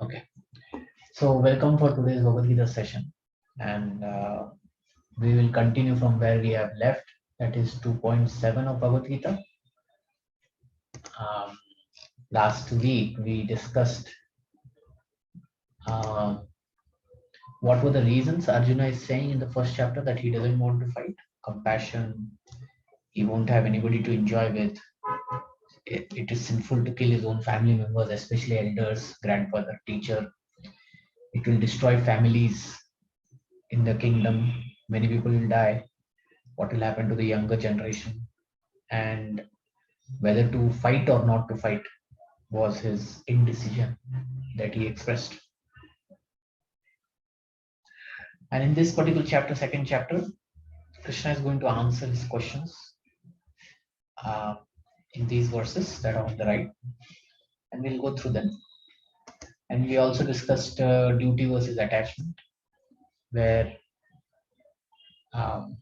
Okay, so welcome for today's Bhagavad Gita session, and we will continue from where we have left. That is 2.7 of Bhagavad Gita. Um, Last week we discussed uh, what were the reasons Arjuna is saying in the first chapter that he doesn't want to fight. Compassion, he won't have anybody to enjoy with. It is sinful to kill his own family members, especially elders, grandfather, teacher. It will destroy families in the kingdom. Many people will die. What will happen to the younger generation? And whether to fight or not to fight was his indecision that he expressed. And in this particular chapter, second chapter, Krishna is going to answer his questions uh, in these verses that are on the right, and we'll go through them. And we also discussed duty versus attachment, where um,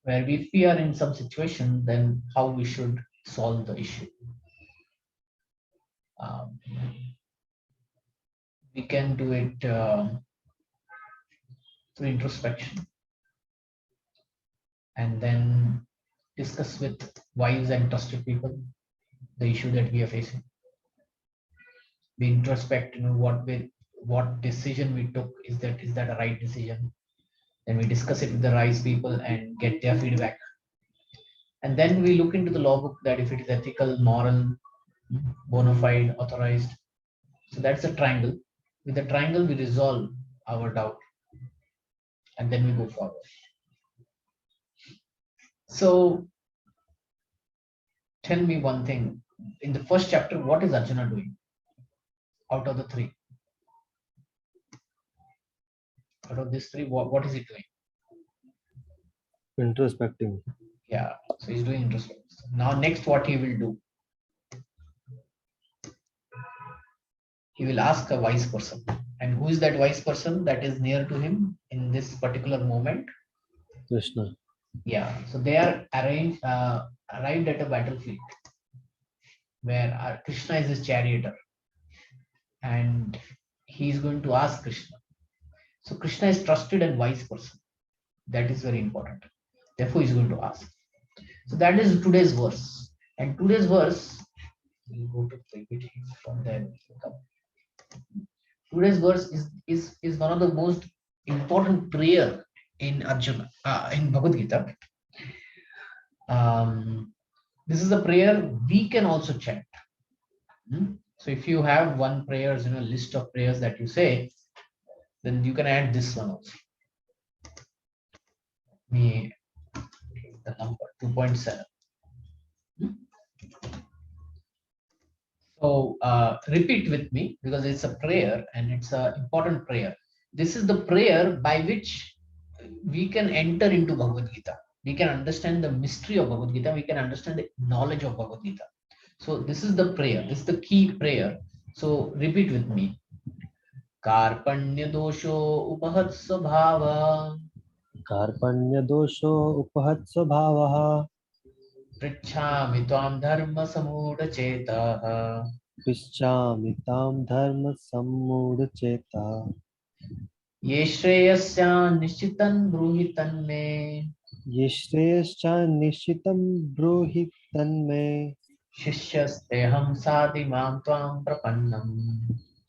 if we are in some situation, then how we should solve the issue. Um, we can do it through introspection, and then discuss with wise and trusted people the issue that we are facing. We introspect, what decision we took, is that a right decision? Then we discuss it with the right people and get their feedback. And then we look into the law book that if it is ethical, moral, bona fide, authorized. So that's a triangle. With the triangle, we resolve our doubt and then we go forward. So tell me one thing. In the first chapter, what is Arjuna doing out of the three? Out of these three, what is he doing? Introspecting. Yeah, so he's doing introspection. Now, next, what he will do? He will ask a wise person. And who is that wise person that is near to him in this particular moment? Krishna. Yeah, so they are arrived at a battlefield where Krishna is his charioteer, and he is going to ask Krishna. So Krishna is trusted and wise person. That is very important. Therefore, he is going to ask. So that is today's verse. And today's verse, we'll go to it from there. Today's verse is one of the most important prayer in Arjuna, in Bhagavad Gita. This is a prayer we can also chant. So if you have one prayers, list of prayers that you say, then you can add this one also. Me, the number 2.7. So repeat with me because it's a prayer and it's an important prayer. This is the prayer by which we can enter into Bhagavad Gita. We can understand the mystery of Bhagavad Gita. We can understand the knowledge of Bhagavad Gita. So this is the prayer. This is the key prayer. So repeat with me. Karpanya dosho upahat svabhava. Karpanya dosho upahat svabhavaha. Prichhami tvam dharma samudha chetah. Pischami tam dharma sammudacheta. Ye shreyasya nishchitan bruhitan me. Yeshreyascha nishitam bruhi tanme. Shishyasteham sadimam tvam prapannam.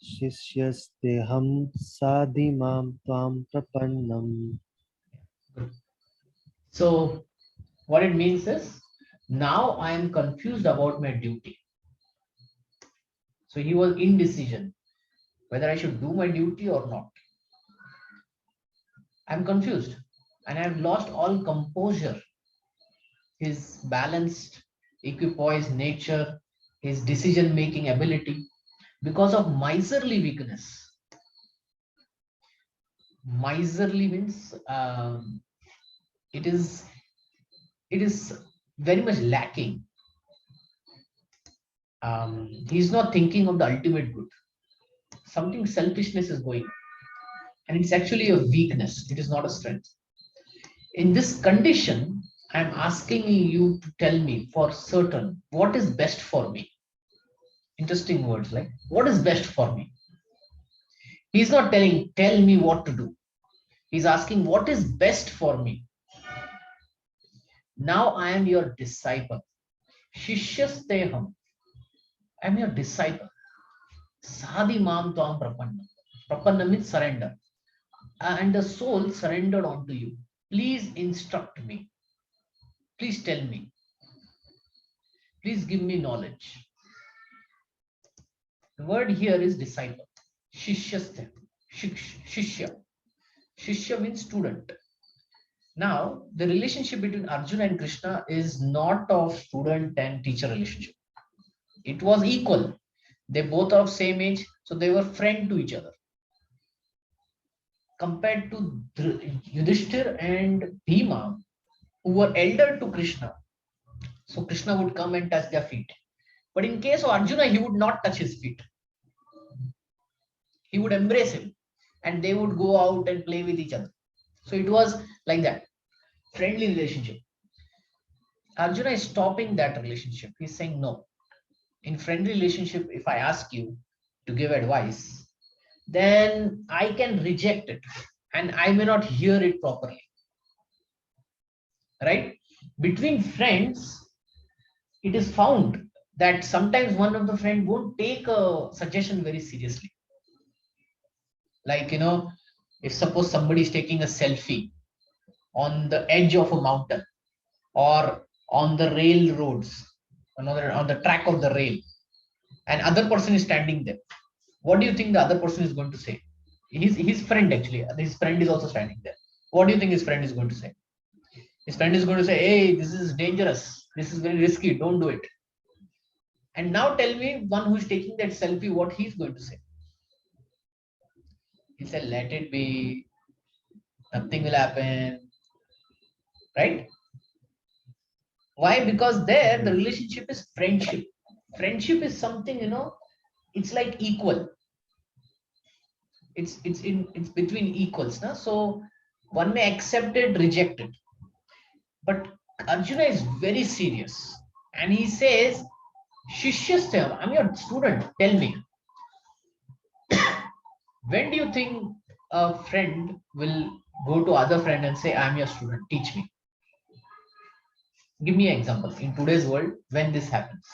Shishyasteham sadimam tvam prapannam. So what it means is, now I am confused about my duty. So he was indecision whether I should do my duty or not. I'm confused and I've lost all composure, his balanced, equipoised nature, his decision making ability because of miserly weakness. Miserly means it is very much lacking. He's not thinking of the ultimate good. Something selfishness is going, and it's actually a weakness. It is not a strength. In this condition, I'm asking you to tell me for certain what is best for me. Interesting words, like what is best for me. He's not telling, tell me what to do. He's asking, what is best for me. Now I am your disciple. Shishyasteham. I am your disciple. Sadhi mam tvam prapanna. Prapanna means surrender. And the soul surrendered onto you. Please instruct me. Please tell me. Please give me knowledge. The word here is disciple. Shishyasteham. Shishya. Shishya means student. Now, the relationship between Arjuna and Krishna is not of student and teacher relationship. It was equal. They both are of same age, so they were friend to each other. Compared to Yudhishthir and Bhima, who were elder to Krishna, so Krishna would come and touch their feet. But in case of Arjuna, he would not touch his feet. He would embrace him, and they would go out and play with each other. So it was like that, friendly relationship. Arjuna is stopping that relationship. He's saying, no, in friendly relationship, if I ask you to give advice, then I can reject it and I may not hear it properly. Right? Between friends, it is found that sometimes one of the friend won't take a suggestion very seriously. Like, if suppose somebody is taking a selfie on the edge of a mountain or on the railroads, on the track of the rail, and other person is standing there, what do you think the other person is going to say? His friend, actually, his friend is also standing there. What do you think his friend is going to say? His friend is going to say, hey, this is dangerous, this is very risky, don't do it. And now tell me, one who is taking that selfie, what he's going to say? He said, let it be, nothing will happen, right? Why? Because there the relationship is friendship. Friendship is something, it's like equal. It's between equals, na? So one may accept it, reject it. But Arjuna is very serious, and he says, Shishyastham, I'm your student, tell me. When do you think a friend will go to other friend and say, I'm your student, teach me? Give me an example. In today's world, when this happens,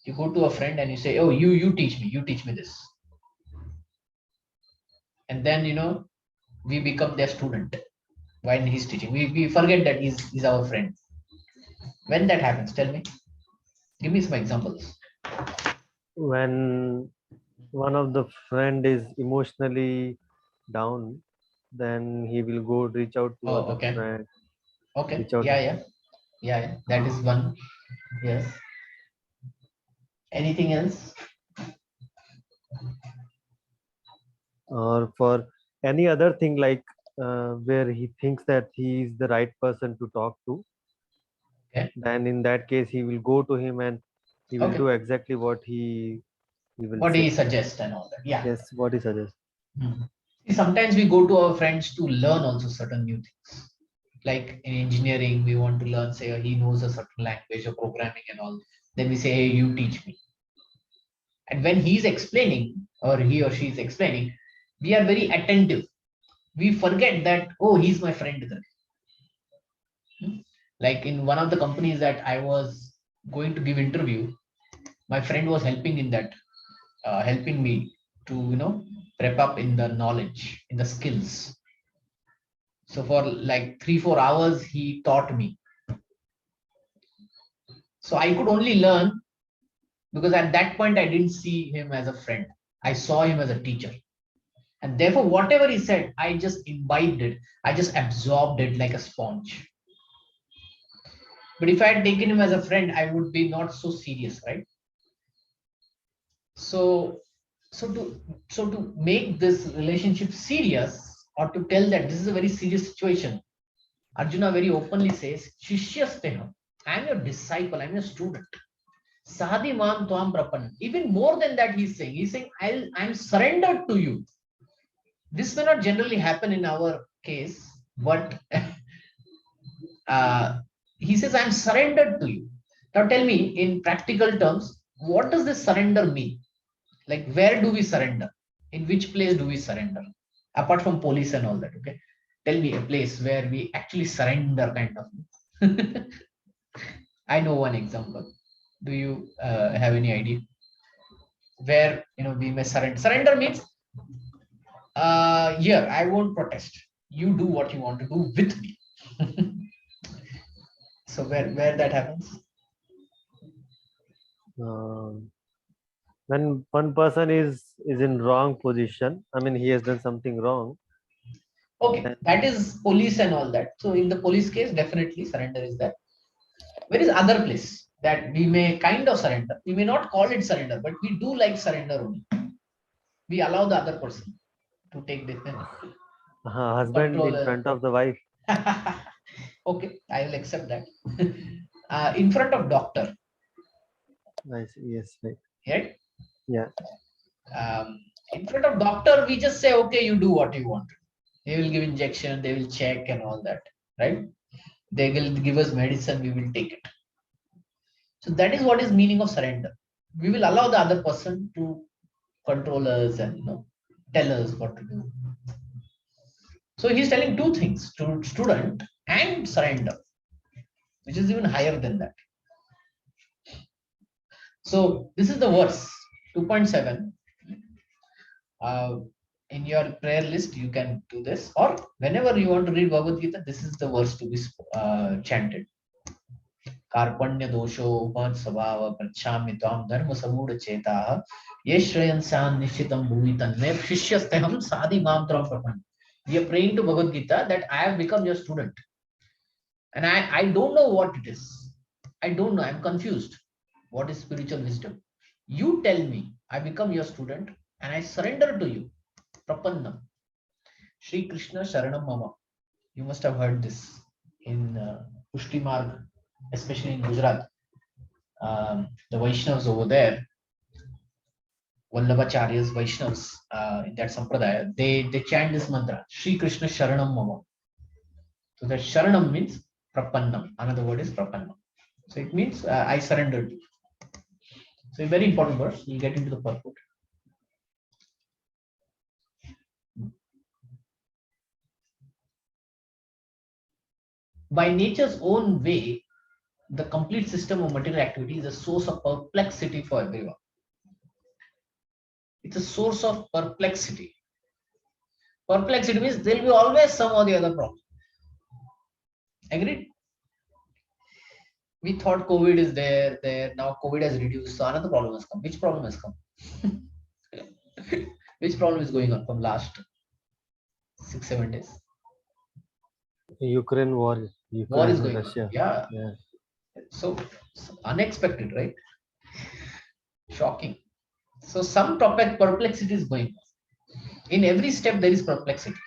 you go to a friend and you say, oh, you teach me this. And then, we become their student while he's teaching. We forget that he's our friend. When that happens, tell me. Give me some examples. When one of the friend is emotionally down, then he will go reach out to Oh, other okay. friend. Okay. Reach out. Yeah. That is one. Yes. Anything else? Or for any other thing, like where he thinks that he is the right person to talk to, Okay. then in that case he will go to him and he will Okay. do exactly what he will What do you say. suggest and all that? Yeah. Yes, what he suggests. See, sometimes we go to our friends to learn also certain new things. Like in engineering, we want to learn, say, he knows a certain language or programming and all. Then we say, hey, you teach me. And when he's explaining, or he or she is explaining, we are very attentive. We forget that, oh, he's my friend. Like in one of the companies that I was going to give interview, my friend was helping in that, helping me to, prep up in the knowledge, in the skills. So for like 3-4 hours, he taught me. So I could only learn because at that point, I didn't see him as a friend. I saw him as a teacher. And therefore, whatever he said, I just imbibed it. I just absorbed it like a sponge. But if I had taken him as a friend, I would be not so serious, right? So, so to make this relationship serious, or to tell that this is a very serious situation, Arjuna very openly says, Shishyasteham, I am your disciple, I am your student. Sadhi mam tvam prapan. Even more than that, he's saying, I'm surrendered to you. This may not generally happen in our case, but he says, I'm surrendered to you. Now tell me, in practical terms, what does this surrender mean? Like, where do we surrender? In which place do we surrender? Apart from police and all that, okay? Tell me a place where we actually surrender, kind of. I know one example. Do you have any idea where we may surrender? Surrender means, here I won't protest. You do what you want to do with me. So where that happens? Um, when one person is in wrong position, I mean, he has done something wrong. Okay, that is police and all that. So in the police case, definitely surrender is there. Where is other place that we may kind of surrender? We may not call it surrender, but we do like surrender only. We allow the other person to take the Husband in control. front of the wife. Okay, I will accept that. In front of doctor, I see. Yes, right. right? Yeah. In front of doctor, we just say, okay, you do what you want. They will give injection, they will check and all that, right? They will give us medicine, we will take it. So that is what is meaning of surrender. We will allow the other person to control us and tell us what to do. So he's telling two things: to student and surrender, which is even higher than that. So this is the verse 2.7. In your prayer list, you can do this, or whenever you want to read Bhagavad Gita, this is the verse to be chanted. कार्पण्य दोषोपन स्वभाव पृच्छामि त्वां धर्म समूढ़ चेताः ये श्रेयन् स्यान् निश्चितं भूमि तन्मे शिष्यस्तेहं साधि मां त्वां प्रपन्नः. We are praying to Bhagavad Gita that I have become your student, and I don't know what it is. I don't know. I'm confused. What is spiritual wisdom? You tell me. I become your student and I surrender to you. Prapannam. Shri Krishna Sharanam Mama. You must have heard this in Pushti Marg, especially in Gujarat. The Vaishnavas over there, Vallabhacharyas, Vaishnavas in that sampradaya, they chant this mantra, Shri Krishna Sharanam Mama. So that Sharanam means Prapannam. Another word is Prapannam. So it means I surrendered. So a very important verse. We'll get into the purport. By nature's own way, the complete system of material activity is a source of perplexity for everyone. It's a source of perplexity. Perplexity means there will be always some or the other problem. Agreed? We thought COVID is there. Now COVID has reduced, so another problem has come. Which problem has come? Which problem is going on from last 6-7 days? Ukraine war. War Ukraine is and going Russia. on. Yeah. Yeah. So unexpected, right? Shocking. So some topic perplexity is going on. In every step there is perplexity.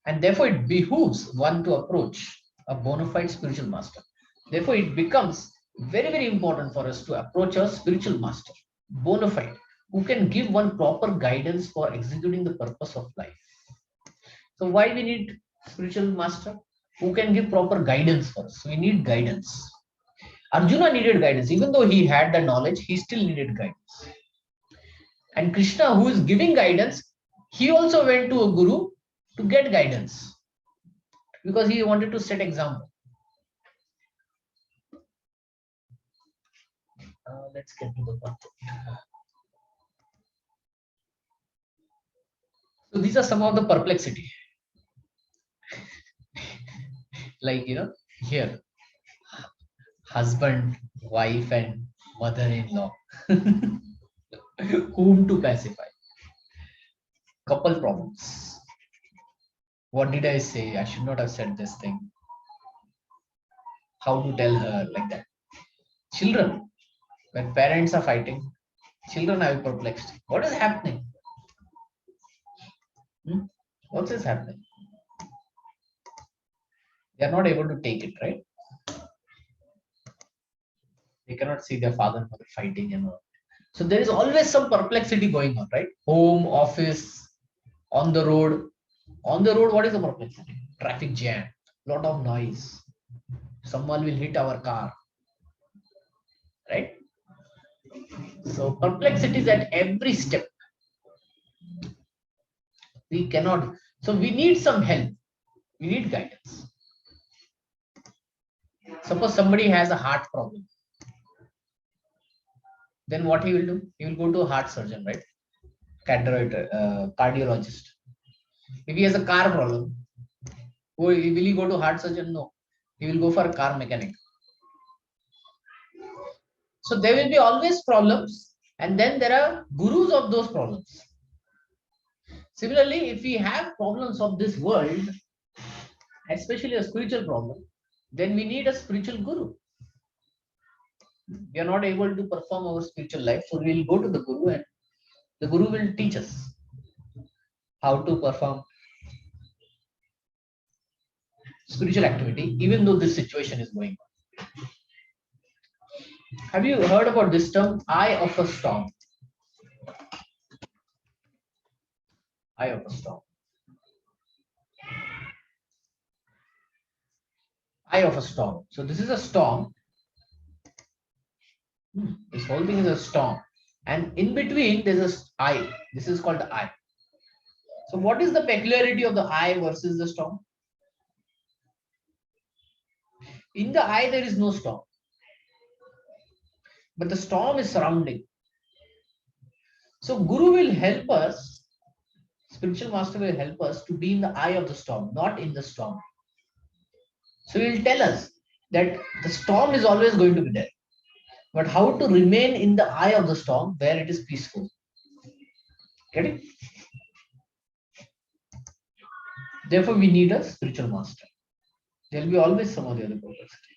And therefore it behooves one to approach a bona fide spiritual master. Therefore it becomes very, very important for us to approach a spiritual master, bona fide, who can give one proper guidance for executing the purpose of life. So why we need spiritual master? Who can give proper guidance for us? We need guidance. Arjuna needed guidance. Even though he had the knowledge, he still needed guidance. And Krishna, who is giving guidance, he also went to a guru to get guidance because he wanted to set example. Let's get to the point. So these are some of the perplexity. Like, here, husband, wife, and mother-in-law. Whom to pacify? Couple problems. What did I say? I should not have said this thing. How to tell her like that? Children, when parents are fighting, children are perplexed. What is happening? What is happening? They are not able to take it, right? They cannot see their father and mother fighting and all. So there is always some perplexity going on, right? Home, office, on the road. On the road, what is the perplexity? Traffic jam, lot of noise. Someone will hit our car, right? So perplexities at every step. We cannot. So we need some help. We need guidance. Suppose somebody has a heart problem. Then what he will do? He will go to a heart surgeon, right? Cardiologist. If he has a car problem, will he go to heart surgeon? No. He will go for a car mechanic. So there will be always problems, and then there are gurus of those problems. Similarly, if we have problems of this world, especially a spiritual problem, then we need a spiritual guru. We are not able to perform our spiritual life, so we will go to the guru, and the guru will teach us how to perform spiritual activity, even though this situation is going on. Have you heard about this term, eye of a storm? Eye of a storm. Eye of a storm. So this is a storm. This whole thing is a storm, and in between there's a eye. This is called the eye. So what is the peculiarity of the eye versus the storm? In the eye there is no storm, but the storm is surrounding. So Guru will help us, spiritual master will help us to be in the eye of the storm, not in the storm. So he will tell us that the storm is always going to be there, but how to remain in the eye of the storm where it is peaceful. Get it? Therefore, we need a spiritual master. There will be always some of the other complexity.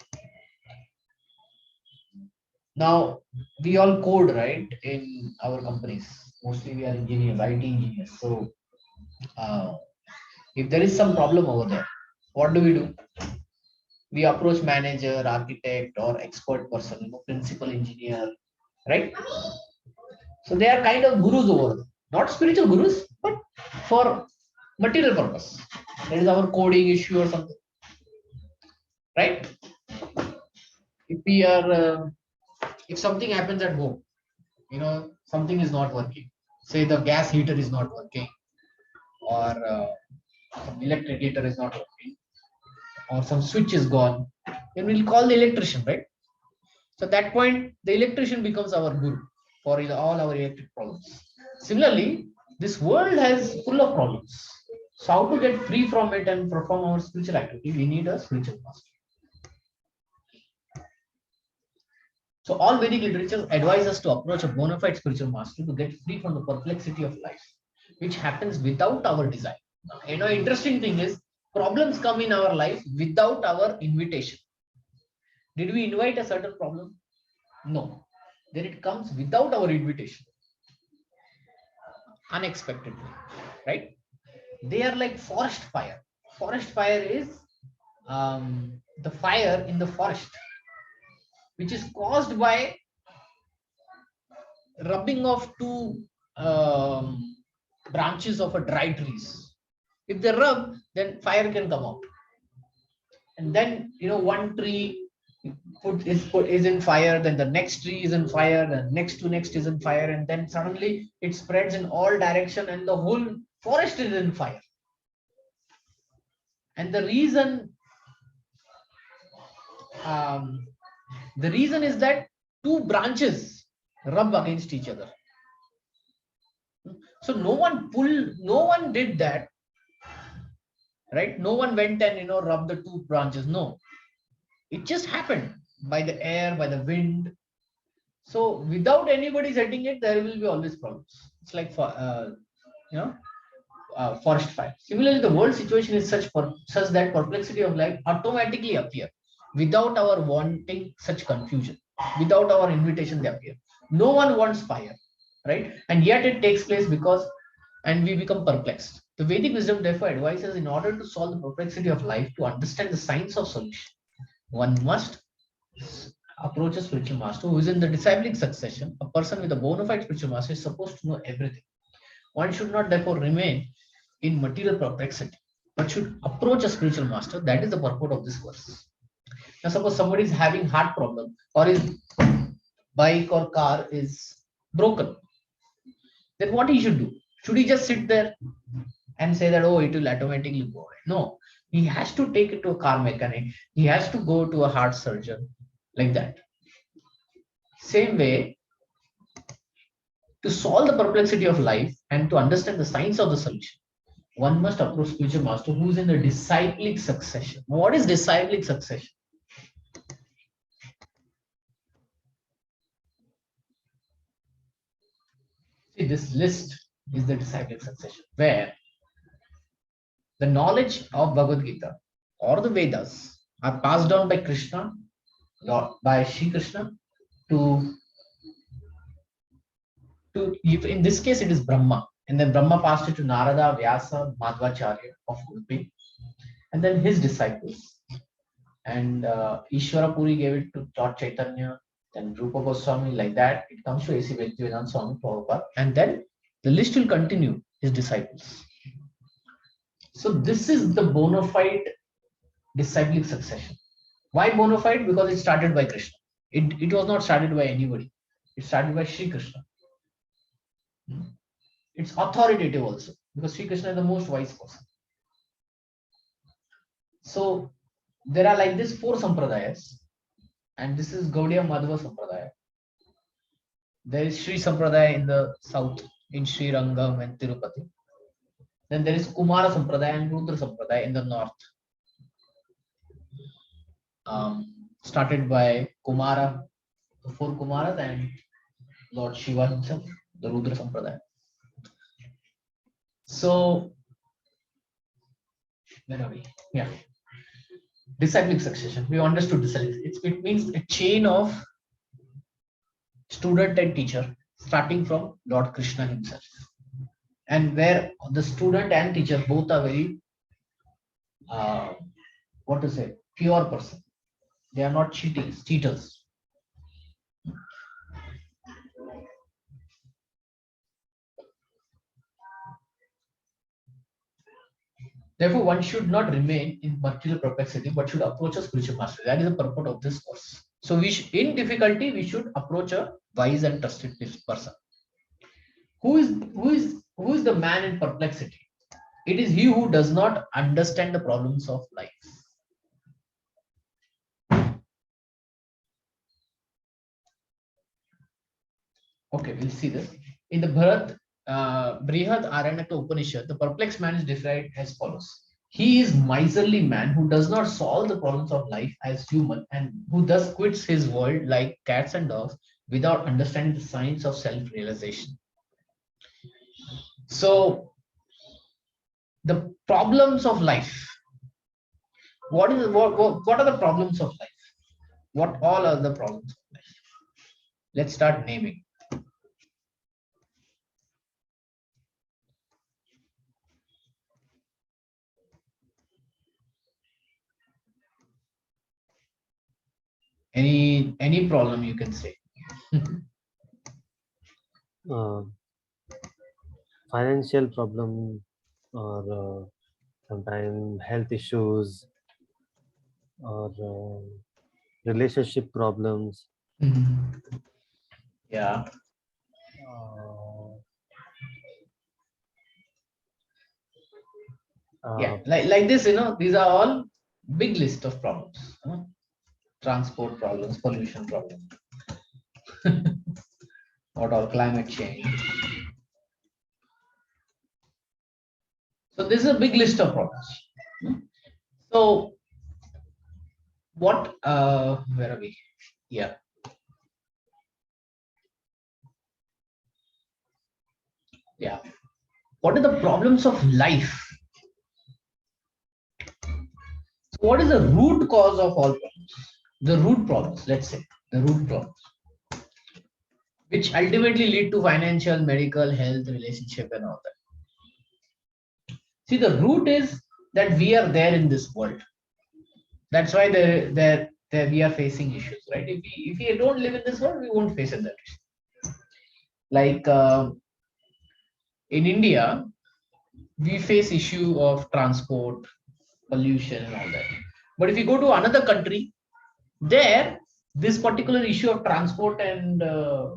Now, we all code, right, in our companies. Mostly we are engineers, IT engineers. So, if there is some problem over there, what do? We approach manager, architect, or expert person, principal engineer, right? So they are kind of gurus over there. Not spiritual gurus, but for material purpose. There is our coding issue or something, right? If we are, if something happens at home, something is not working. Say the gas heater is not working, or some electric heater is not working, or some switch is gone, then we'll call the electrician, right? So at that point, the electrician becomes our guru for all our electric problems. Similarly, this world has full of problems. So how to get free from it and perform our spiritual activity? We need a spiritual master. So all Vedic literature advise us to approach a bona fide spiritual master to get free from the perplexity of life, which happens without our desire. Interesting thing is, problems come in our life without our invitation. Did we invite a certain problem? No. Then it comes without our invitation. Unexpectedly, right? They are like forest fire. Forest fire is the fire in the forest, which is caused by rubbing of two branches of a dry trees. If they rub, then fire can come out. And then one tree is in fire, then the next tree is in fire, then next to next is in fire, and then suddenly it spreads in all direction, and the whole forest is in fire. And the reason is that two branches rub against each other. So no one did that, right? No one went and rubbed the two branches. No, it just happened by the air, by the wind. So without anybody setting it, there will be always problems. It's like forest fire. Similarly, the world situation is such that perplexity of life automatically appear without our wanting such confusion. Without our invitation, they appear. No one wants fire, right? And yet it takes place and we become perplexed. The Vedic wisdom therefore advises, in order to solve the perplexity of life, to understand the science of solution, one must approach a spiritual master who is in the discipling succession. A person with a bona fide spiritual master is supposed to know everything. One should not therefore remain in material perplexity, but should approach a spiritual master. That is the purport of this verse. Now, suppose somebody is having heart problem or is bike or car is broken, then what he should do? Should he just sit there and say that, oh, it will automatically go away? No, he has to take it to a car mechanic. He has to go to a heart surgeon, like that. Same way, to solve the perplexity of life and to understand the science of the solution, one must approach spiritual master who is in the disciplic succession. What is disciplic succession? See, this list is the disciplic succession, where the knowledge of Bhagavad Gita or the Vedas are passed down by Krishna, by Shri Krishna, to in this case it is Brahma, and then Brahma passed it to Narada, Vyasa, Madhvacharya of Udupi, and then his disciples. And Ishvara Puri gave it to Lord Chaitanya, then Rupa Goswami, like that. It comes to A.C. Bhaktivedanta Swami Prabhupada, and then the list will continue, his disciples. So this is the bona fide disciplic succession. Why bona fide? Because it started by Krishna. It was not started by anybody. It started by Sri Krishna. It's authoritative also, because Sri Krishna is the most wise person. So there are like this 4 sampradayas, and this is Gaudiya Madhava Sampradaya. There is Sri Sampradaya in the south, in Sri Rangam and Tirupati. Then there is Kumara Sampradaya and Rudra Sampradaya in the north. Started by Kumara, the 4 Kumaras, and Lord Shiva himself, the Rudra Sampradaya. So, where are we? Yeah. Disciplic succession. We understood disciplic. It means a chain of student and teacher, starting from Lord Krishna himself. And where the student and teacher both are very, what to say, pure person. They are not cheaters. Therefore, one should not remain in material perplexity, but should approach a spiritual master. That is the purport of this course. So, in difficulty, we should approach a wise and trusted person. Who is the man in perplexity? It is he who does not understand the problems of life. Okay, we'll see this. In the Brihad Aranyaka Upanishad, the perplexed man is described as follows. He is miserly man who does not solve the problems of life as human, and who thus quits his world like cats and dogs without understanding the science of self-realization. So, the problems of life. What are the problems of life? What all are the problems of life? Let's start naming. Any problem you can say. Financial problem, or sometimes health issues, or relationship problems. Yeah. Yeah, like this, these are all big list of problems. Transport problems, pollution problems, what all, climate change. So this is a big list of problems. So what, where are we? Yeah. Yeah. What are the problems of life? So what is the root cause of all problems? The root problems, let's say, the root problems, which ultimately lead to financial, medical, health, relationship, and all that. See, the root is that we are there in this world. That's why we are facing issues, right? If we don't live in this world, we won't face that issue. Like in India, we face issue of transport, pollution, and all that. But if you go to another country, there this particular issue of transport and uh,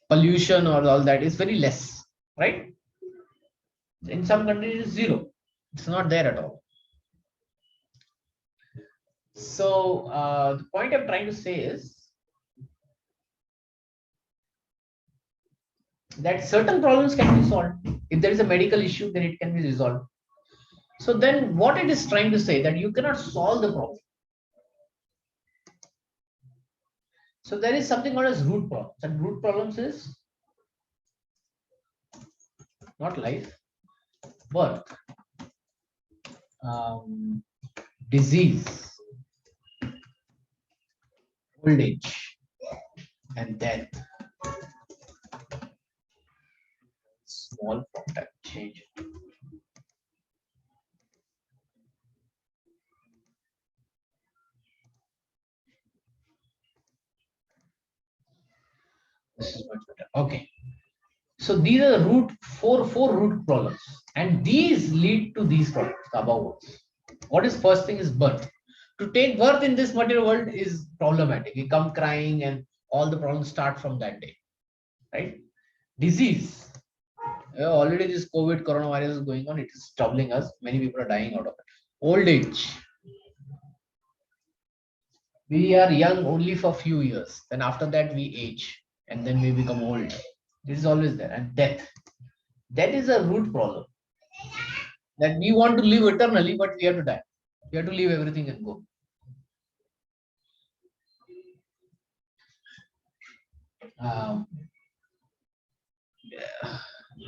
pollution or all that is very less, right? In some countries, it's zero. It's not there at all. So the point I'm trying to say is that certain problems can be solved. If there is a medical issue, then it can be resolved. So then what it is trying to say that you cannot solve the problem. So there is something called as root problems. And root problems is not life, birth, um, disease, old age, and death. Small contact change. This is much better. Okay. So these are the four root problems, and these lead to these problems, the above ones. What is first thing is birth. To take birth in this material world is problematic. We come crying, and all the problems start from that day, right? Disease. Already this COVID coronavirus is going on. It is troubling us. Many people are dying out of it. Old age. We are young only for a few years. Then after that we age, and then we become old. This is always there. And death. That is a root problem. That we want to live eternally, but we have to die. We have to leave everything and go. Um,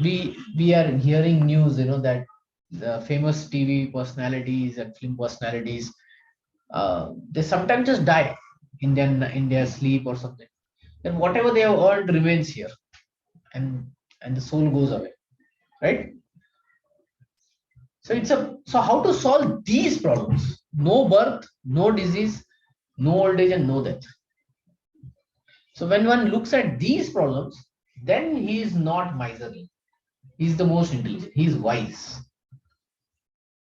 we are hearing news, that the famous TV personalities and film personalities, they sometimes just die in their sleep or something. Then whatever they have earned remains here, and the soul goes away, right? So how to solve these problems? No birth, no disease, no old age, and no death. So when one looks at these problems, then he is not miserly. He is the most intelligent. He is wise.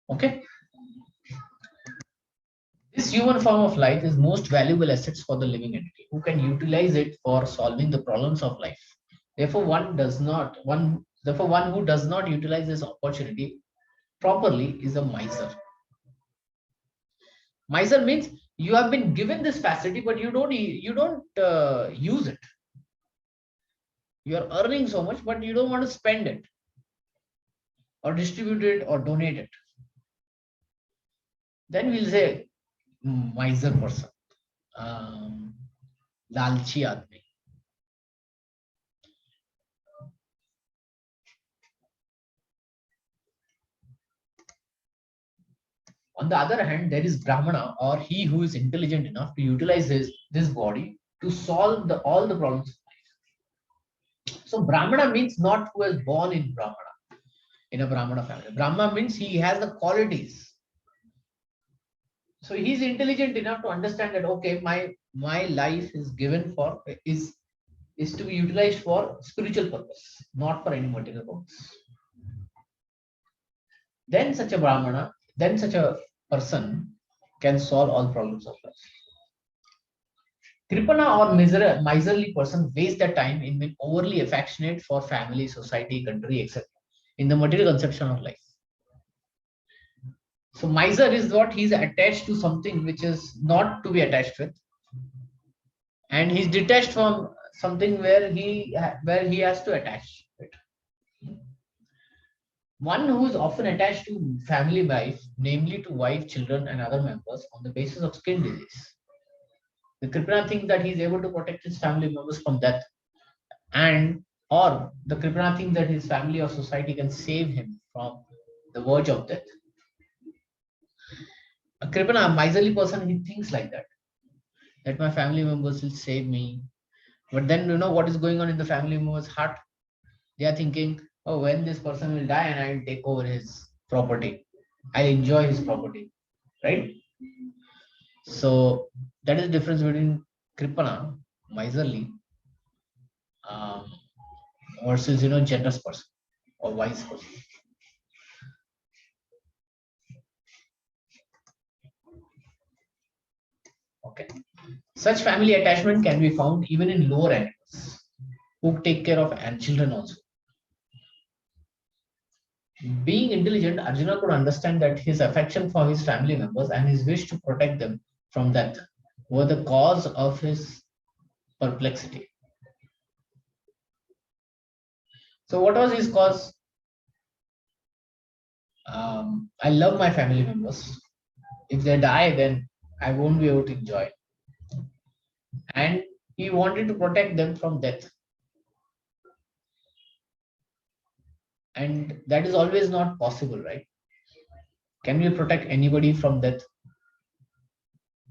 Okay. This human form of life is most valuable assets for the living entity who can utilize it for solving the problems of life. Therefore one who does not utilize this opportunity properly is a miser. Miser means you have been given this facility, but you don't use it. You are earning so much, but you don't want to spend it or distribute it or donate it. Then we'll say miser person, lalchi aadmi. On the other hand, there is Brahmana, or he who is intelligent enough to utilize this body to solve all the problems. So Brahmana means not who is born in a Brahmana family. Brahma means he has the qualities. So he's intelligent enough to understand that okay, my life is given for is to be utilized for spiritual purpose, not for any material purpose. Then such a Brahmana, then such a person can solve all problems of life. Kripana or miserly person waste their time in being overly affectionate for family, society, country, etc. in the material conception of life. So miser is what he's attached to something which is not to be attached with, and he's detached from something where he has to attach it. One who is often attached to family life, namely to wife, children, and other members, on the basis of skin disease. The Kripana thinks that he is able to protect his family members from death, and or the Kripana thinks that his family or society can save him from the verge of death. A Kripana, a miserly person, he thinks like that my family members will save me. But then what is going on in the family members' heart? They are thinking, oh, when this person will die and I will take over his property. I'll enjoy his property. Right? So that is the difference between Kripana, miserly, um, versus generous person or wise person. Okay. Such family attachment can be found even in lower animals who take care of children also. Being intelligent, Arjuna could understand that his affection for his family members and his wish to protect them from death were the cause of his perplexity. So, what was his cause? I love my family members. If they die, then I won't be able to enjoy. And he wanted to protect them from death. And that is always not possible, right? Can we protect anybody from death?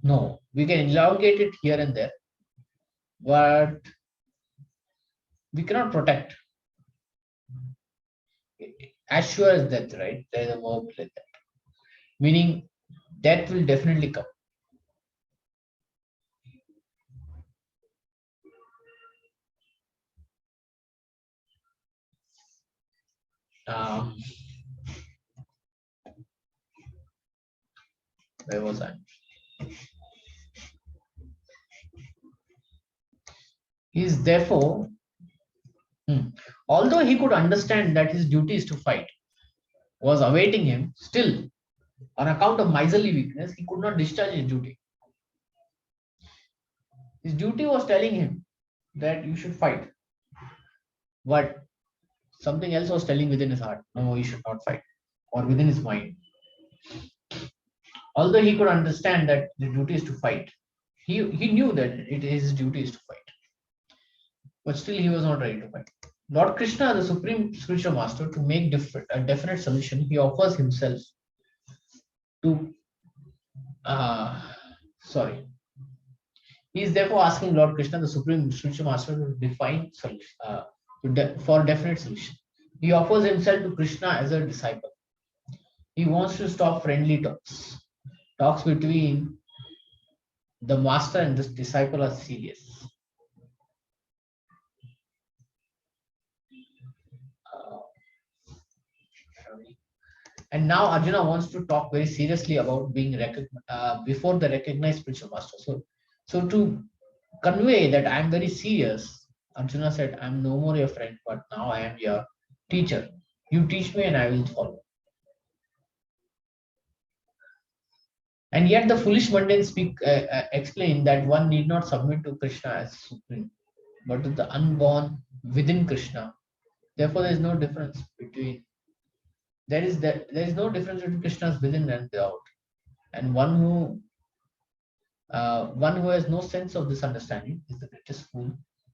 No. We can elongate it here and there, but we cannot protect. As sure as death, right? There is a verb like that. Meaning death will definitely come. Um, where was I? He is therefore, although he could understand that his duty is to fight, was awaiting him, still, on account of miserly weakness, he could not discharge his duty. His duty was telling him that you should fight, but something else was telling within his heart, no, he should not fight, or within his mind. Although he could understand that the duty is to fight, he knew that it is his duty is to fight, but still he was not ready to fight. Lord Krishna, the supreme spiritual master, to make a definite solution, he offers himself to sorry. He is therefore asking Lord Krishna, the supreme spiritual master, to define solution for a definite solution. He offers himself to Krishna as a disciple. He wants to stop friendly talks between the master and this disciple are serious. And now Arjuna wants to talk very seriously about being before the recognized spiritual master. So to convey that I am very serious, Arjuna said, I am no more your friend, but now I am your teacher. You teach me and I will follow. And yet the foolish mundane explain that one need not submit to Krishna as supreme, but to the unborn within Krishna. Therefore, there is no difference between there is no difference between Krishna's within and without. And one who has no sense of this understanding is the greatest fool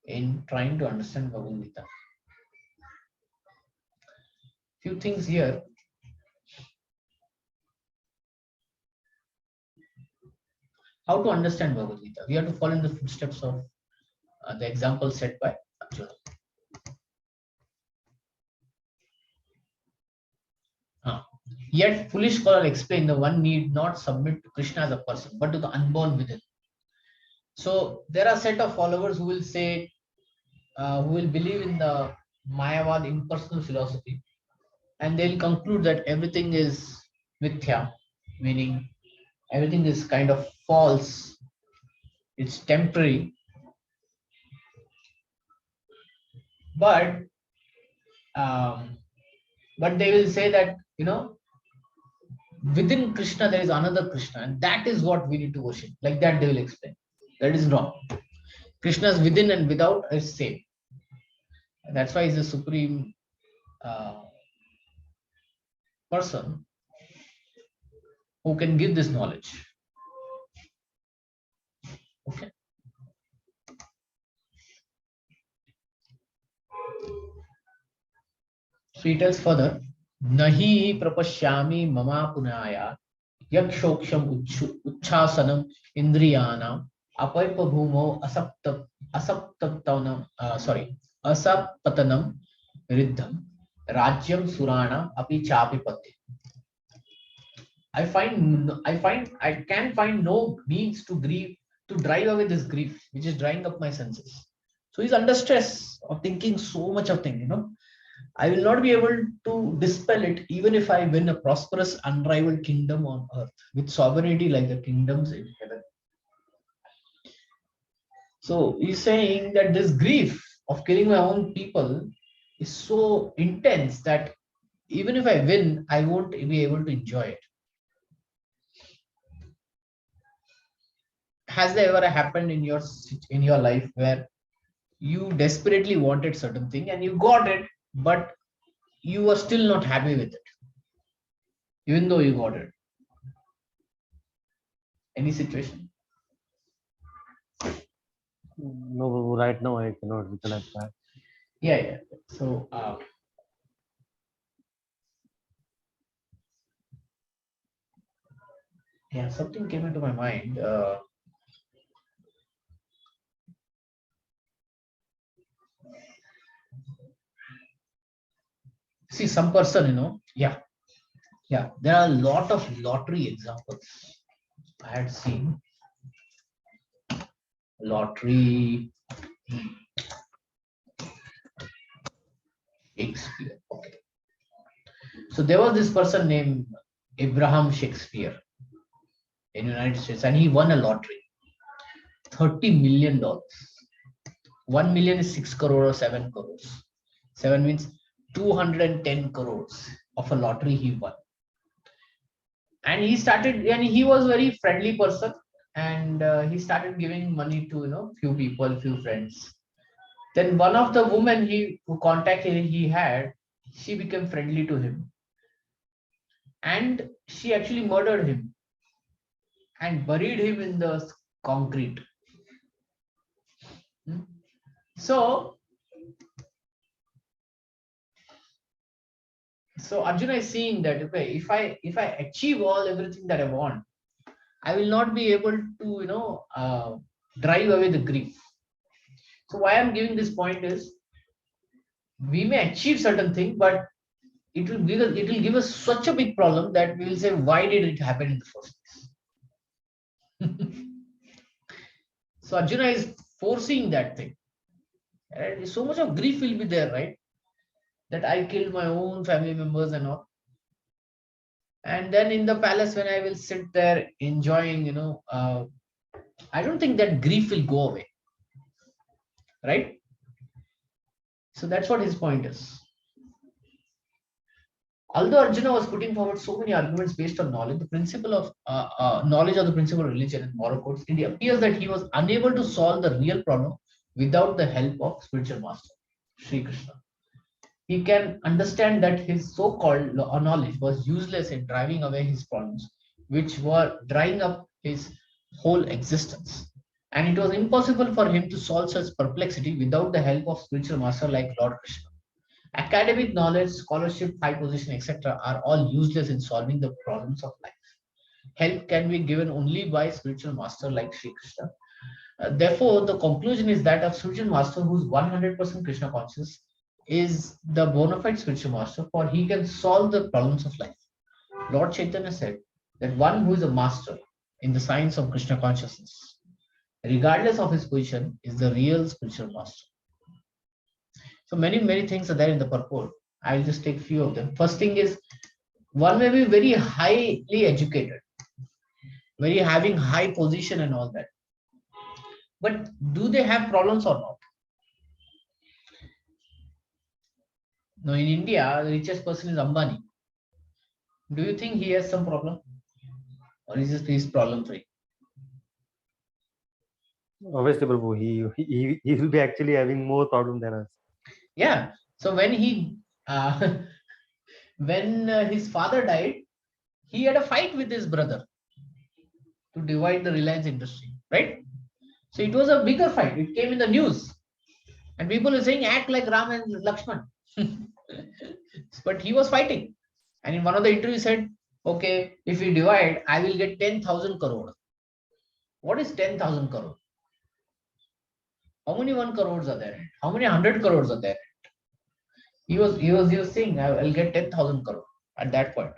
in trying to understand Bhagavad Gita. Few things here. How to understand Bhagavad Gita? We have to follow in the footsteps of the example set by Arjuna. Yet foolish scholar explain the one need not submit to Krishna as a person, but to the unborn within. So there are a set of followers who will say, who will believe in the Mayavad impersonal philosophy, and they'll conclude that everything is mithya, meaning everything is kind of false, it's temporary. But um, but they will say that within Krishna there is another Krishna, and that is what we need to worship. Like that they will explain. That is wrong. Krishna's within and without is same. And that's why he's the supreme person who can give this knowledge. Okay. So he tells further, Nahi prapashyami mama punaya yakshoksham uchchasanam indriyanam apaipa bhumo asaptatanam asapatanam riddham rajyam surana api chapi pati. I can find no means to drive away this grief, which is drying up my senses. So he's under stress of thinking so much of things, I will not be able to dispel it even if I win a prosperous, unrivaled kingdom on earth with sovereignty like the kingdoms in heaven. So he's saying that this grief of killing my own people is so intense that even if I win, I won't be able to enjoy it. Has there ever happened in your life where you desperately wanted certain thing and you got it, but you were still not happy with it, even though you got it? Any situation? No, right now I cannot recollect that. Yeah, yeah. So yeah, something came into my mind. See, some person, yeah, yeah. There are a lot of lottery examples I had seen. Lottery, Shakespeare. Okay. So there was this person named Abraham Shakespeare in the United States, and he won a lottery, $30 million. 1 million is 6 crore or 7 crores. Seven means 210 crores of a lottery he won. And he was very friendly person, and he started giving money to few people, few friends. Then one of the women who contacted he had, she became friendly to him, and she actually murdered him and buried him in the concrete. Hmm? So, so Arjuna is seeing that, okay, if I achieve everything that I want, I will not be able to drive away the grief. So why I'm giving this point is, we may achieve certain thing, but it will give us such a big problem that we will say, why did it happen in the first place? So Arjuna is foreseeing that thing, and so much of grief will be there, right? That I killed my own family members and all. And then in the palace, when I will sit there enjoying, I don't think that grief will go away, right? So that's what his point is. Although Arjuna was putting forward so many arguments based on knowledge, the principle of knowledge of the principle of religion and moral codes, it appears that he was unable to solve the real problem without the help of spiritual master, Sri Krishna. He can understand that his so-called knowledge was useless in driving away his problems, which were drying up his whole existence. And it was impossible for him to solve such perplexity without the help of spiritual master like Lord Krishna. Academic knowledge, scholarship, high position, etc., are all useless in solving the problems of life. Help can be given only by spiritual master like Sri Krishna. Therefore, the conclusion is that a spiritual master who is 100% Krishna conscious is the bona fide spiritual master, for he can solve the problems of life. Lord Chaitanya said that one who is a master in the science of Krishna consciousness, regardless of his position, is the real spiritual master. So many things are there in the purport. I'll just take few of them. First thing is, one may be very highly educated, very having high position and all that, but do they have problems or not? Now in India, the richest person is Ambani. Do you think he has some problem, or is this problem free? Obviously, Prabhu, he will be actually having more problem than us. Yeah. So uh, when his father died, he had a fight with his brother to divide the Reliance industry, right? So it was a bigger fight. It came in the news, and people are saying, act like Ram and Lakshman. But he was fighting. And in one of the interviews, said, okay, if we divide, I will get 10,000 crore. What is 10,000 crore? How many 1 crores are there? How many 100 crores are there? He was saying, I'll get 10,000 crore at that point.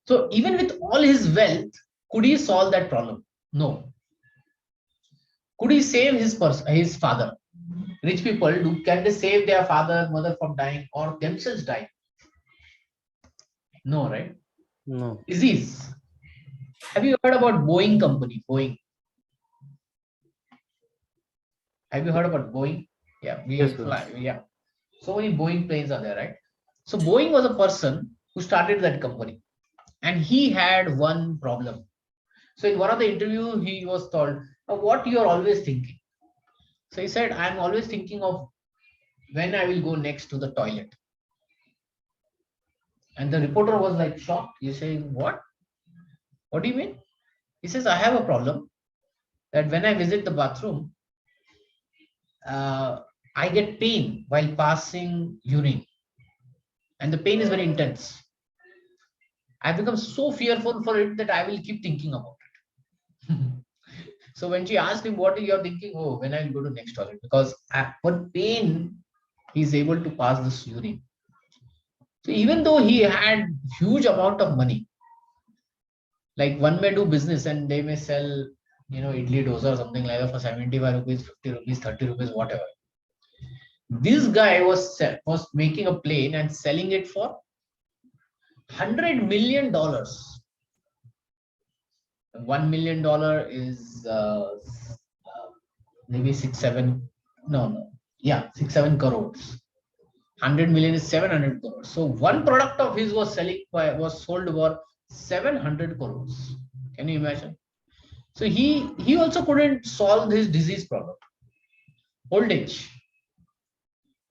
So even with all his wealth, could he solve that problem? No. Could he save his father? Rich people, can they save their father, mother from dying, or themselves dying? No, right? No. Disease. Have you heard about Boeing company? Boeing. Have you heard about Boeing? Yeah, we Yes, sir. fly. Yeah, so many Boeing planes are there, right? So Boeing was a person who started that company, and he had one problem. So in one of the interview, he was told, "What you are always thinking?" So he said, "I'm always thinking of when I will go next to the toilet." And the reporter was like shocked. He's saying, "What? What do you mean?" He says, "I have a problem that when I visit the bathroom, uh, I get pain while passing urine, and the pain is very intense. I become so fearful for it that I will keep thinking about it." So when she asked him, "What are you thinking?" "Oh, when I will go to next toilet, because for pain he is able to pass this urine." So even though he had huge amount of money, like one may do business and they may sell, idli dosa or something like that for 75 rupees, 50 rupees, 30 rupees, whatever. This guy was making a plane and selling it for $100 million. $1 million is maybe 6 7, no, yeah, 6 7 crores. 100 million is 700 crores. So one product of his was sold for 700 crores. Can you imagine? So he also couldn't solve his disease problem. Old age.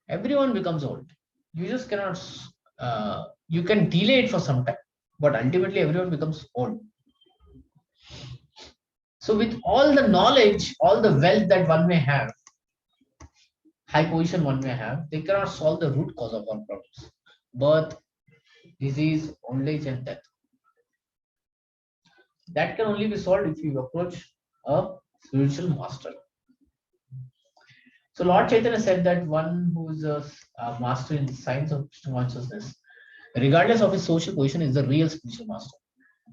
Everyone becomes old. You just cannot. You can delay it for some time, but ultimately everyone becomes old. So with all the knowledge, all the wealth that one may have, high position one may have, they cannot solve the root cause of all problems: birth, disease, old age, and death. That can only be solved if you approach a spiritual master. So Lord Chaitanya said that one who is a master in the science of Krishna consciousness, regardless of his social position, is the real spiritual master.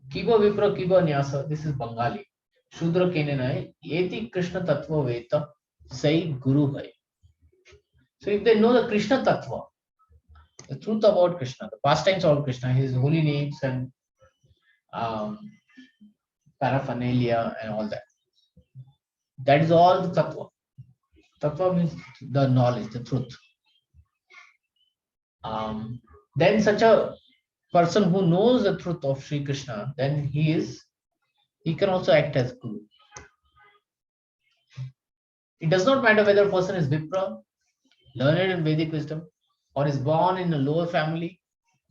Kibo Vipra Kibo Nyasa, this is Bengali. Shudra Kenenai, Eti Krishna Tattva Veta, Sai Guru Hai. So if they know the Krishna Tattva, the truth about Krishna, the pastimes of Krishna, his holy names and um, paraphernalia and all that, that is all the Tattva. Tattva means the knowledge, the truth. Um, then such a person who knows the truth of Sri Krishna, then he can also act as Guru. It does not matter whether a person is Vipra, learned in Vedic wisdom, or is born in a lower family,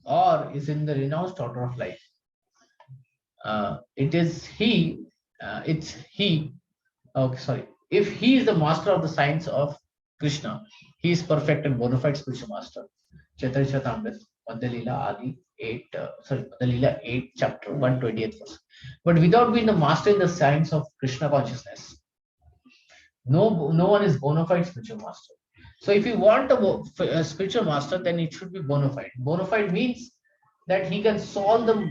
or is in the renounced order of life. It's he. Okay, sorry. If he is the master of the science of Krishna, he is perfect and bona fide spiritual master. Chaitanya Charitamrita, Madhya Adi 8, Madhya 8, chapter 120th verse. But without being the master in the science of Krishna consciousness, no one is bona fide spiritual master. So if you want a spiritual master, then it should be bona fide. Bona fide means that he can solve the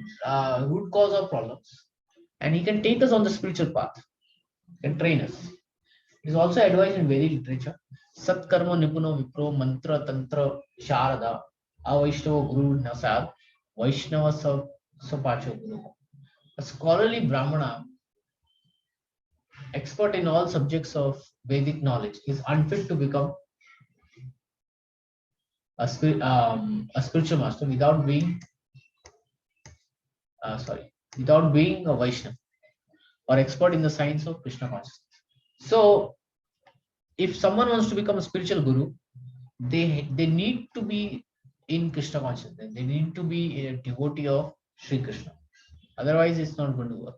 root cause of problems, and he can take us on the spiritual path, can train us. It is also advised in Vedic literature. Satkarma Nipuno Vipro Mantra Tantra Sharada Avaishnava Guru Nasad Vaishnava Sapacho Guru. A scholarly Brahmana, expert in all subjects of Vedic knowledge, is unfit to become a spiritual master without being a Vaishnava or expert in the science of Krishna consciousness. So, if someone wants to become a spiritual guru, they need to be in Krishna consciousness. They need to be a devotee of Sri Krishna. Otherwise, it's not going to work.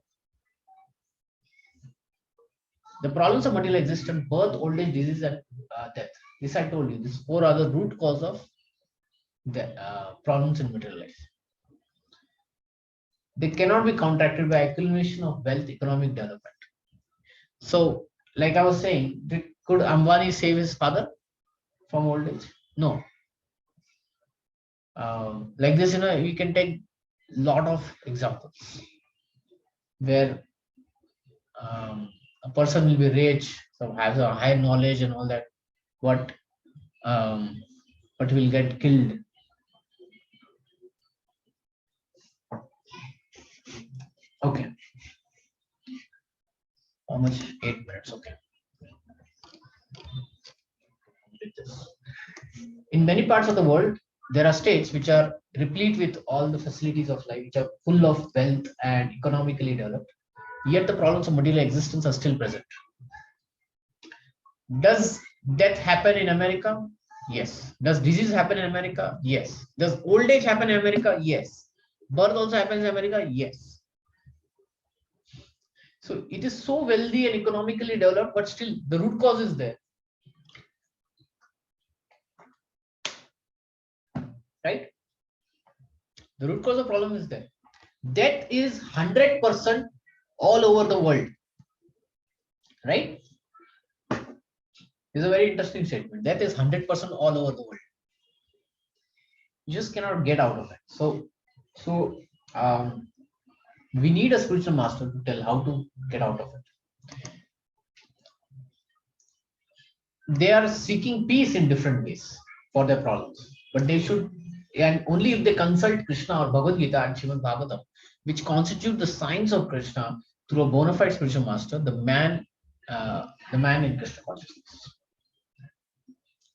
The problems of material existence: birth, old age, disease, and death. This I told you. These four are the root cause of the problems in material life. They cannot be counteracted by accumulation of wealth, economic development. So, like I was saying, could Ambani save his father from old age? No. Like this, we can take lot of examples where a person will be rich, so has a high knowledge and all that, but um, but will get killed. Okay, how much? 8 minutes. Okay. this. In many parts of the world, there are states which are replete with all the facilities of life, which are full of wealth and economically developed. Yet the problems of material existence are still present. Does death happen in America? Yes. Does disease happen in America? Yes. Does old age happen in America? Yes. Birth also happens in America? Yes. So it is so wealthy and economically developed, but still the root cause is there. Right? The root cause of the problem is there. Death is 100% all over the world. Right? It's a very interesting statement. Death is 100% all over the world. You just cannot get out of it. So we need a spiritual master to tell how to get out of it. They are seeking peace in different ways for their problems, but they should, and only if they consult Krishna or Bhagavad Gita and Srimad Bhagavatam, which constitute the signs of Krishna through a bona fide spiritual master, the man in Krishna consciousness.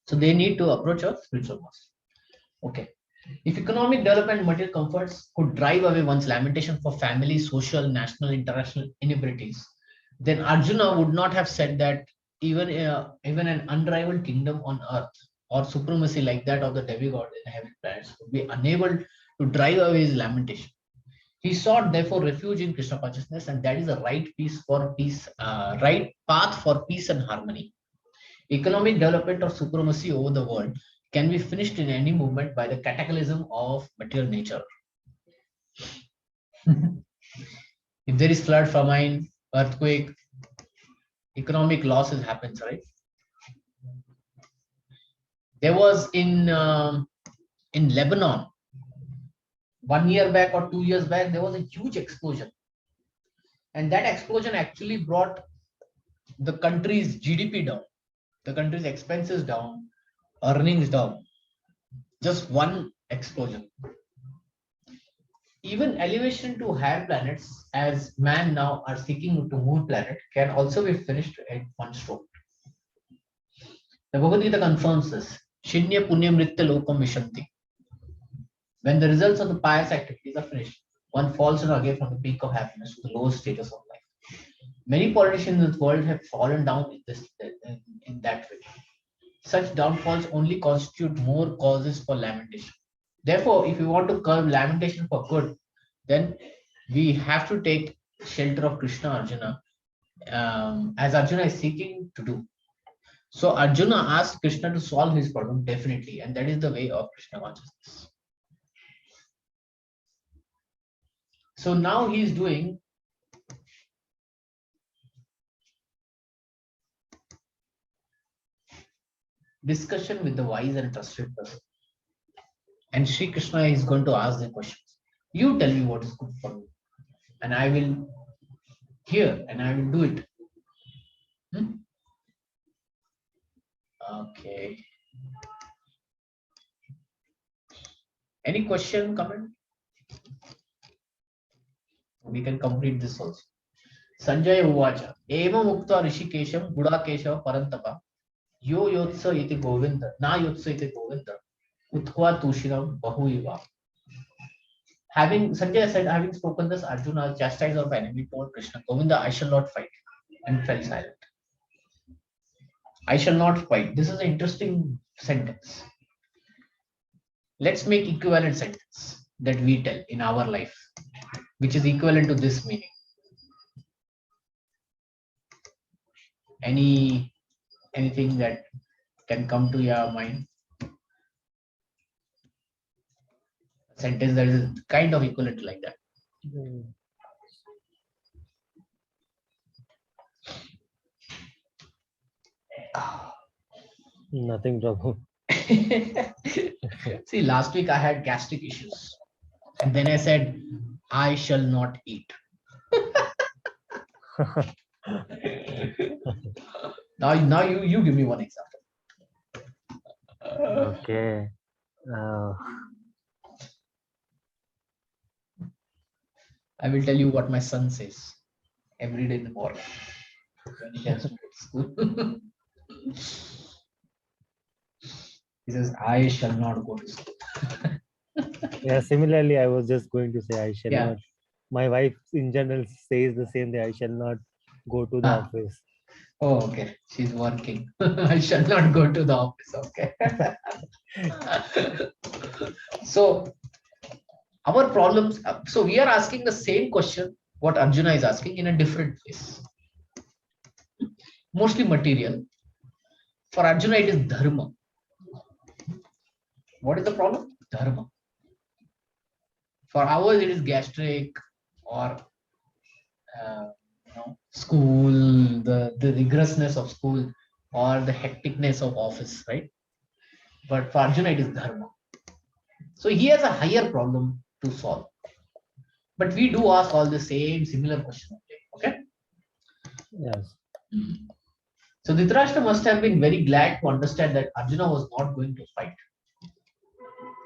So they need to approach a spiritual master. Okay. If economic development and material comforts could drive away one's lamentation for family, social, national, international inabilities, then Arjuna would not have said that even an unrivaled kingdom on earth or supremacy like that of the demigod in the heaven planets would be unable to drive away his lamentation. He sought therefore refuge in Krishna consciousness, and that is the right path for peace and harmony. Economic development or supremacy over the world can be finished in any moment by the cataclysm of material nature. If there is flood, famine, earthquake, economic losses happens, right? There was in Lebanon 1 year back or 2 years back, there was a huge explosion, and that explosion actually brought the country's GDP down, the country's expenses down, earnings down. Just one explosion. Even elevation to higher planets, as man now are seeking to moon planet, can also be finished at one stroke. The Bhagavad Gita confirms this. Shinya Punya Mritya Lokam Vishanti. When the results of the pious activities are finished, one falls down again from the peak of happiness to the lowest status of life. Many politicians in the world have fallen down in that way. Such downfalls only constitute more causes for lamentation. Therefore, if we want to curb lamentation for good, then we have to take shelter of Krishna Arjuna, as Arjuna is seeking to do. So Arjuna asked Krishna to solve his problem definitely, and that is the way of Krishna consciousness. So now he is doing discussion with the wise and trusted person. And Sri Krishna is going to ask the questions. You tell me what is good for me, and I will hear and I will do it. Okay. Any question, comment? We can complete this also. Sanjay Uvacha. Eva Mukta Rishikesham Gudakesha Parantapa. Yo Yotsa iti Govinda. Na Yotsa iti Govinda. Utkva Tushiram Bahuiva. Sanjay said, having spoken this, Arjuna, chastised of enemy, told Krishna, Govinda, I shall not fight, and fell silent. I shall not fight. This is an interesting sentence. Let's make equivalent sentence that we tell in our life, which is equivalent to this meaning. Anything that can come to your mind? A sentence that is kind of equivalent like that. Nothing, Prabhu. See, last week I had gastric issues, and then I said, I shall not eat. now you give me one example. Okay. I will tell you what my son says every day in the morning when he has to go to school. He says, I shall not go to school. Yeah, similarly, I was just going to say I shall Yeah. not. My wife in general says the same day, I shall not go to the Ah. office. Oh, okay. She's working. I shall not go to the office. Okay. So our problems. So we are asking the same question what Arjuna is asking in a different place. Mostly material. For Arjuna, it is dharma. What is the problem? Dharma. For ours, it is gastric or school, the rigorousness of school or the hecticness of office, right? But for Arjuna, it is dharma. So he has a higher problem to solve. But we do ask all the same similar question. Okay. Yes. So Dhritarashtra must have been very glad to understand that Arjuna was not going to fight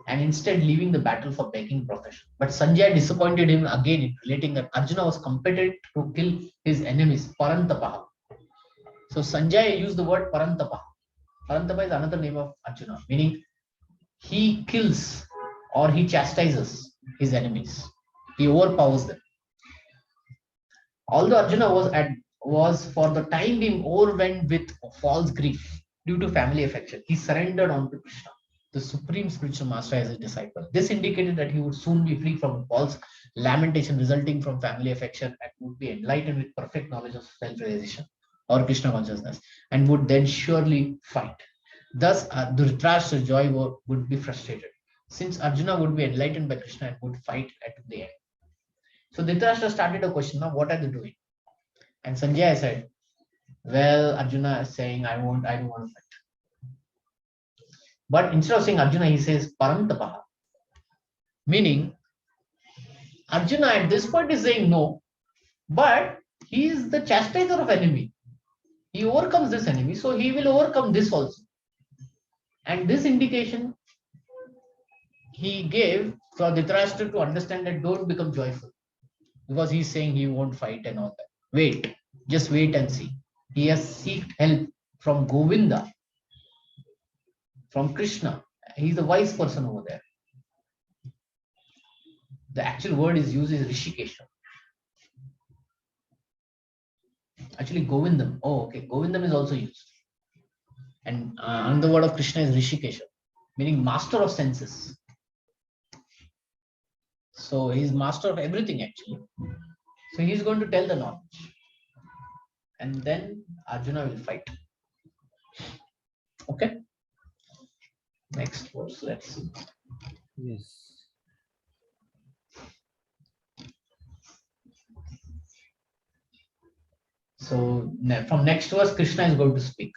and instead leaving the battle for begging profession. But Sanjay disappointed him again in relating that Arjuna was competent to kill his enemies, Parantapaha. So Sanjay used the word Parantapaha. Parantapaha is another name of Arjuna, meaning he kills or he chastises his enemies. He overpowers them. Although Arjuna was for the time being overwhelmed with false grief due to family affection, he surrendered unto Krishna, the supreme spiritual master, as his disciple. This indicated that he would soon be free from false lamentation resulting from family affection and would be enlightened with perfect knowledge of self-realization or Krishna consciousness and would then surely fight. Thus, Dhritarashtra's joy would be frustrated, since Arjuna would be enlightened by Krishna and would fight at the end. So Dhritarashtra started a question now, what are they doing? And Sanjay said, well, Arjuna is saying, I don't want to fight. But instead of saying Arjuna, he says Parantapaha. Meaning, Arjuna at this point is saying no, but he is the chastiser of enemy. He overcomes this enemy, so he will overcome this also. And this indication he gave for Dhritarashtra to understand that don't become joyful. Because he's saying he won't fight and all that. Wait, just wait and see. He has sought help from Govinda, from Krishna. He's the wise person over there. The actual word is used is Rishikesha. Actually, Govindam. Oh, okay. Govindam is also used. And another word of Krishna is Rishikesha, meaning master of senses. So he's master of everything actually. So he's going to tell the knowledge. And then Arjuna will fight. Okay. Next verse. Let's see. Yes. So from next verse, Krishna is going to speak.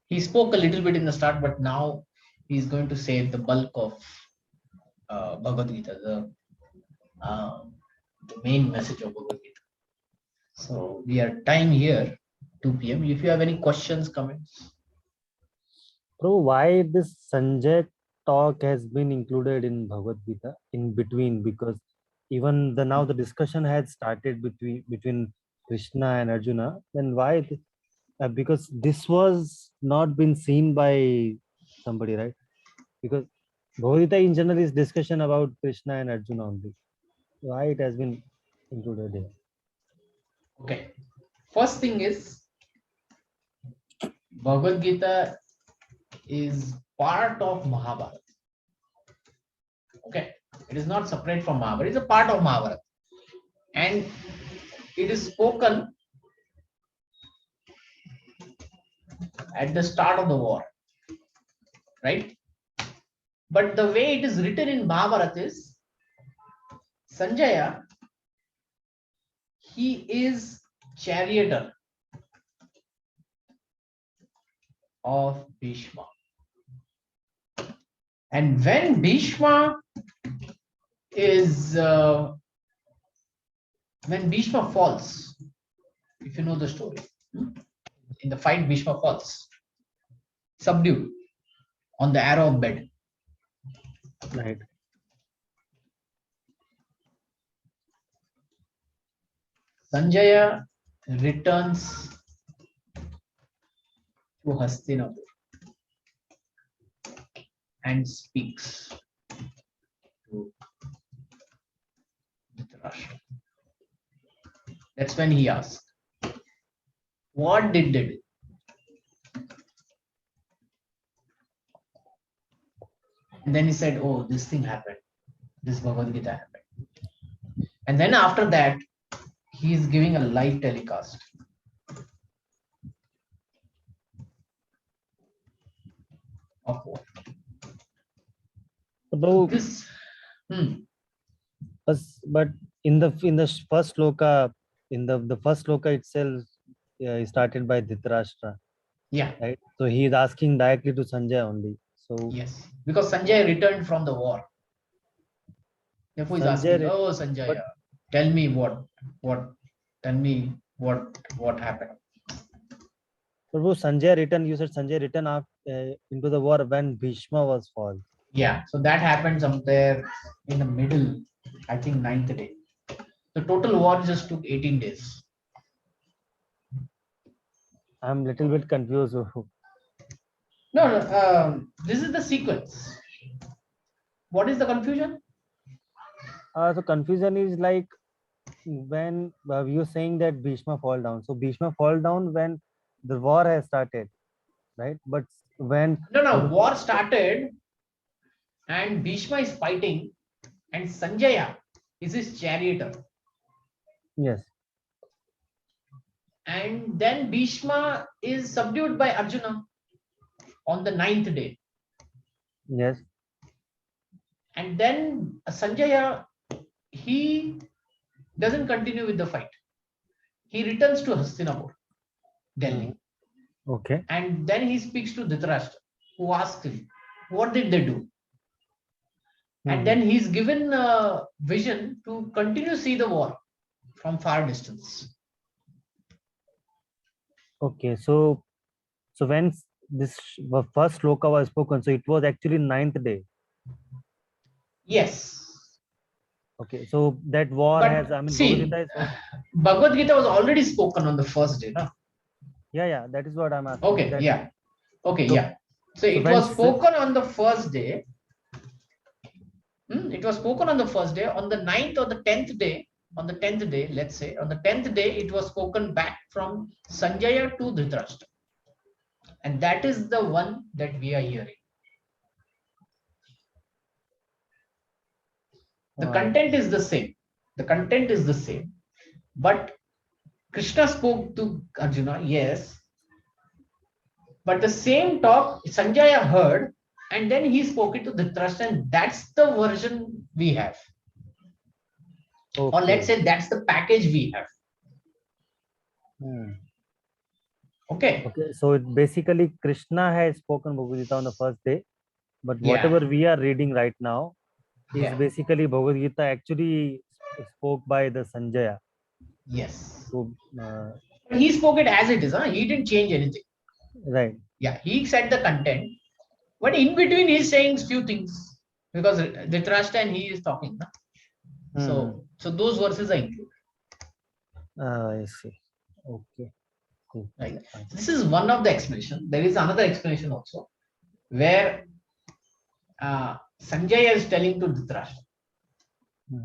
He spoke a little bit in the start, but now he's going to say the bulk of Bhagavad Gita, the main message of Bhagavad Gita. So we are time here, 2 p.m. If you have any questions, comments. Bro, why this Sanjay talk has been included in Bhagavad Gita in between? Because even now the discussion had started between Krishna and Arjuna. Then why? Because this was not been seen by somebody, right? Because Bhagavad Gita in general is discussion about Krishna and Arjuna only. Why it has been included here? Okay. First thing is Bhagavad Gita is part of Mahabharata. Okay. It is not separate from Mahabharata. It is a part of Mahabharata. And it is spoken at the start of the war. Right? But the way it is written in Mahabharata is Sanjaya, he is charioteer of Bhishma. And when Bhishma is when Bhishma falls, if you know the story, in the fight Bhishma falls, subdued on the arrow of bed. Right. Sanjaya returns to Hastinapur. and speaks to Dhritarashtra. That's when he asks, what did they do? And then he said, oh, this thing happened. This Bhagavad Gita happened. And then after that, he is giving a live telecast. Of what? Although, This, but in the first sloka, in the first sloka itself, is started by Dhritarashtra. yeah, Right. So he is asking directly to Sanjay only. So yes, because Sanjay returned from the war. Therefore, he's Sanjay, asking, oh, Sanjay, but tell me tell me what happened. Prabhu, Sanjay returned. You said Sanjay returned into the war when Bhishma was fall. Yeah, so that happened somewhere in the middle, I think 9th day. The total war just took 18 days. I'm a little bit confused. No, this is the sequence. What is the confusion? So confusion is like when you're saying that Bhishma fall down. So Bhishma fall down when the war has started, right? But when No, war started and Bhishma is fighting and Sanjaya is his charioteer. yes, And then Bhishma is subdued by Arjuna on the 9th day. yes, And then Sanjaya, he doesn't continue with the fight. He returns to Hastinapur, Delhi. okay. And then he speaks to Dhritarashtra, who asks him, what did they do? And then he's given a vision to continue see the war from far distance. Okay, so when this first sloka was spoken, so it was actually 9th day. Yes. Okay, so that war But has, I mean, see, Bhagavad Gita was already spoken on the first day. No? Yeah, that is what I'm asking. Okay, that, yeah. Okay, so, yeah. So it when was spoken on the first day. It was spoken on the first day. On the 9th or the 10th day, on the 10th day, let's say, on the 10th day, it was spoken back from Sanjaya to Dhritarashtra. And that is the one that we are hearing. The content is the same. The content is the same. But Krishna spoke to Arjuna, yes. But the same talk Sanjaya heard, and then he spoke it to Dhritarashtra, and that's the version we have. Okay. Or let's say that's the package we have. Okay. So it basically Krishna has spoken Bhagavad Gita on the first day, but whatever we are reading right now is basically Bhagavad Gita actually spoke by the Sanjaya. Yes. So, he spoke it as it is. Huh? He didn't change anything. Right. Yeah, he said the content, but in between he's saying few things because Dhritarashtra and he is talking. Huh? So those verses are included. I see. Okay. Cool. Right. This is one of the explanation. There is another explanation also, where Sanjay is telling to Dhritarashtra.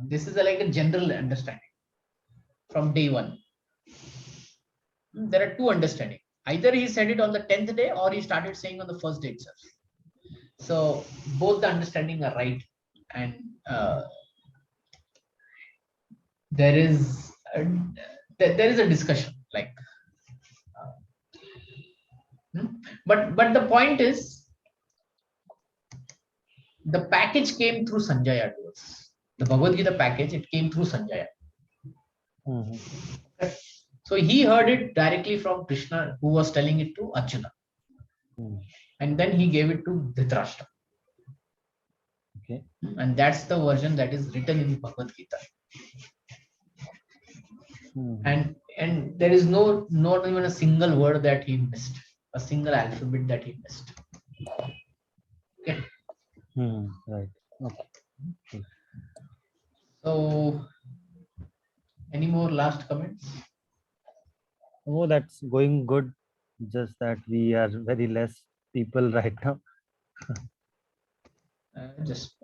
This is like a general understanding from day one. There are two understandings. Either he said it on the 10th day or he started saying on the first day itself. So both the understanding are right, and there is a discussion like. But the point is, the package came through Sanjaya to us. The Bhagavad Gita package, it came through Sanjaya. Okay. So he heard it directly from Krishna, who was telling it to Arjuna. And then he gave it to Dhritarashtra. Okay. And that's the version that is written in Bhagavad Gita. And there is not even a single word that he missed, a single alphabet that he missed. Okay. Right. Okay. So, any more last comments? Oh, that's going good. Just that we are very less people right now. just